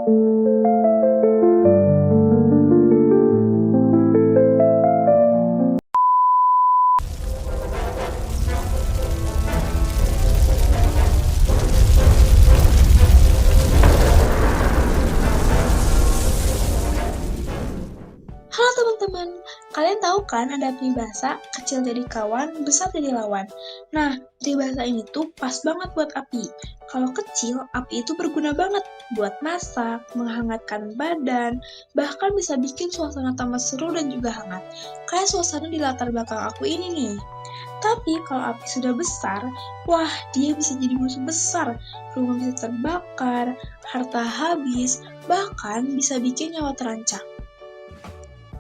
Halo teman-teman, kalian tahu kan ada peribahasa kecil jadi kawan, besar jadi lawan. Nah, peribahasa ini tuh pas banget buat api. Kalau kecil, api itu berguna banget buat masak, menghangatkan badan, bahkan bisa bikin suasana tambah seru dan juga hangat. Kayak suasana di latar belakang aku ini nih. Tapi kalau api sudah besar, wah dia bisa jadi musuh besar. Rumah bisa terbakar, harta habis, bahkan bisa bikin nyawa terancam.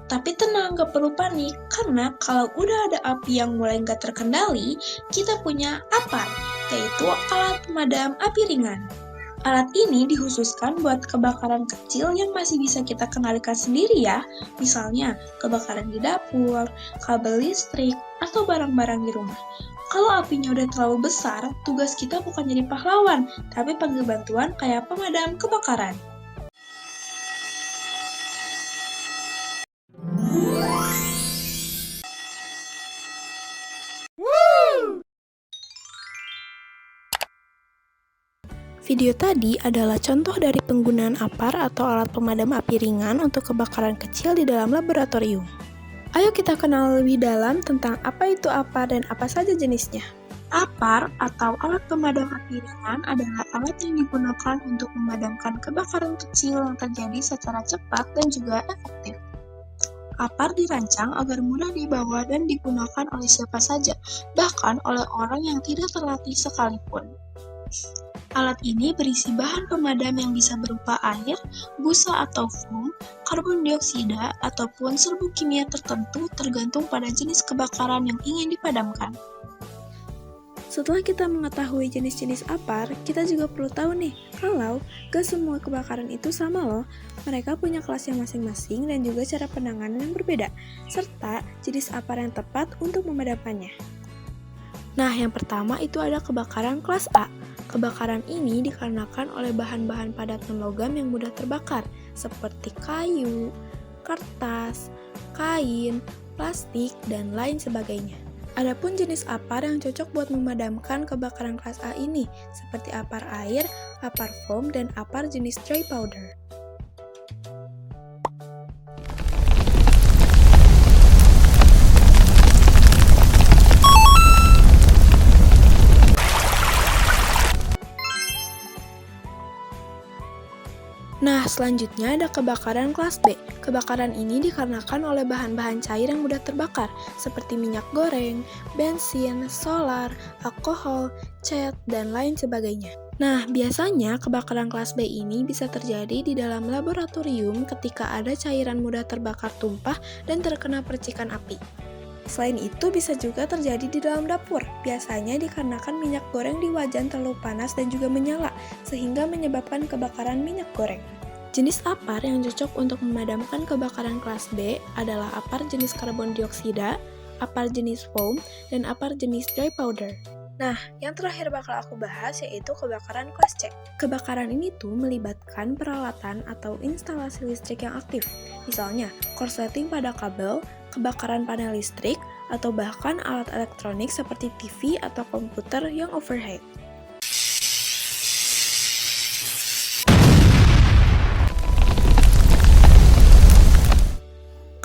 Tapi tenang, gak perlu panik, karena kalau udah ada api yang mulai gak terkendali, kita punya APAR, yaitu alat pemadam api ringan. Alat ini dikhususkan buat kebakaran kecil yang masih bisa kita kendalikan sendiri ya, misalnya kebakaran di dapur, kabel listrik, atau barang-barang di rumah. Kalau apinya udah terlalu besar, tugas kita bukan jadi pahlawan, tapi panggil bantuan kayak pemadam kebakaran. Video tadi adalah contoh dari penggunaan APAR atau alat pemadam api ringan untuk kebakaran kecil di dalam laboratorium. Ayo kita kenal lebih dalam tentang apa itu APAR dan apa saja jenisnya. APAR atau alat pemadam api ringan adalah alat yang digunakan untuk memadamkan kebakaran kecil yang terjadi secara cepat dan juga efektif. APAR dirancang agar mudah dibawa dan digunakan oleh siapa saja, bahkan oleh orang yang tidak terlatih sekalipun. Alat ini berisi bahan pemadam yang bisa berupa air, busa atau foam, karbon dioksida, ataupun serbuk kimia tertentu tergantung pada jenis kebakaran yang ingin dipadamkan. Setelah kita mengetahui jenis-jenis APAR, kita juga perlu tahu nih, kalau gak semua kebakaran itu sama loh. Mereka punya kelasnya masing-masing dan juga cara penanganan yang berbeda, serta jenis APAR yang tepat untuk memadamkannya. Nah, yang pertama itu ada kebakaran kelas A. Kebakaran ini dikarenakan oleh bahan-bahan padat non-logam yang mudah terbakar, seperti kayu, kertas, kain, plastik, dan lain sebagainya. Adapun jenis APAR yang cocok buat memadamkan kebakaran kelas A ini, seperti APAR air, APAR foam, dan APAR jenis dry powder. Nah, selanjutnya ada kebakaran kelas B. Kebakaran ini dikarenakan oleh bahan-bahan cair yang mudah terbakar, seperti minyak goreng, bensin, solar, alkohol, cat, dan lain sebagainya. Nah, biasanya kebakaran kelas B ini bisa terjadi di dalam laboratorium ketika ada cairan mudah terbakar tumpah dan terkena percikan api. Selain itu, bisa juga terjadi di dalam dapur, biasanya dikarenakan minyak goreng di wajan terlalu panas dan juga menyala, sehingga menyebabkan kebakaran minyak goreng. Jenis APAR yang cocok untuk memadamkan kebakaran kelas B adalah APAR jenis karbon dioksida, APAR jenis foam, dan APAR jenis dry powder. Nah, yang terakhir bakal aku bahas yaitu kebakaran kelas C. Kebakaran ini tuh melibatkan peralatan atau instalasi listrik yang aktif, misalnya korsleting pada kabel, kebakaran panel listrik, atau bahkan alat elektronik seperti TV atau komputer yang overheat.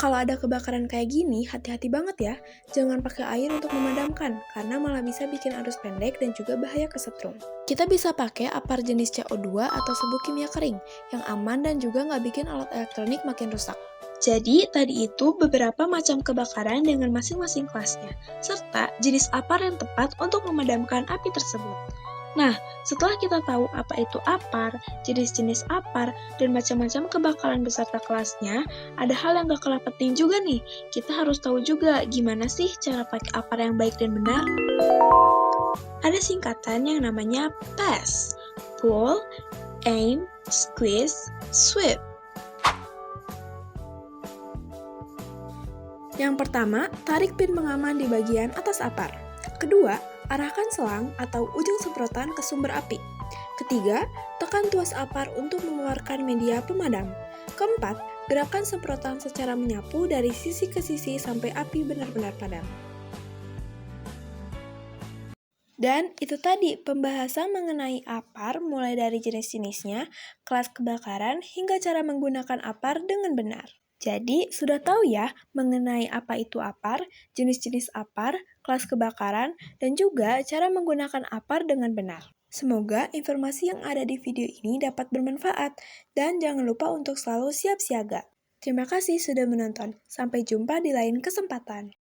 Kalau ada kebakaran kayak gini, hati-hati banget ya. Jangan pakai air untuk memadamkan, karena malah bisa bikin arus pendek dan juga bahaya kesetrum. Kita bisa pakai APAR jenis CO2 atau serbuk kimia kering, yang aman dan juga nggak bikin alat elektronik makin rusak. Jadi, tadi itu beberapa macam kebakaran dengan masing-masing kelasnya, serta jenis APAR yang tepat untuk memadamkan api tersebut. Nah, setelah kita tahu apa itu APAR, jenis-jenis APAR, dan macam-macam kebakaran beserta kelasnya, ada hal yang gak kalah penting juga nih. Kita harus tahu juga gimana sih cara pakai APAR yang baik dan benar. Ada singkatan yang namanya PASS, Pull, Aim, Squeeze, Sweep. Yang pertama, tarik pin pengaman di bagian atas APAR. Kedua, arahkan selang atau ujung semprotan ke sumber api. Ketiga, tekan tuas APAR untuk mengeluarkan media pemadam. Keempat, gerakan semprotan secara menyapu dari sisi ke sisi sampai api benar-benar padam. Dan itu tadi pembahasan mengenai APAR mulai dari jenis-jenisnya, kelas kebakaran, hingga cara menggunakan APAR dengan benar. Jadi, sudah tahu ya mengenai apa itu APAR, jenis-jenis APAR, kelas kebakaran, dan juga cara menggunakan APAR dengan benar. Semoga informasi yang ada di video ini dapat bermanfaat, dan jangan lupa untuk selalu siap siaga. Terima kasih sudah menonton. Sampai jumpa di lain kesempatan.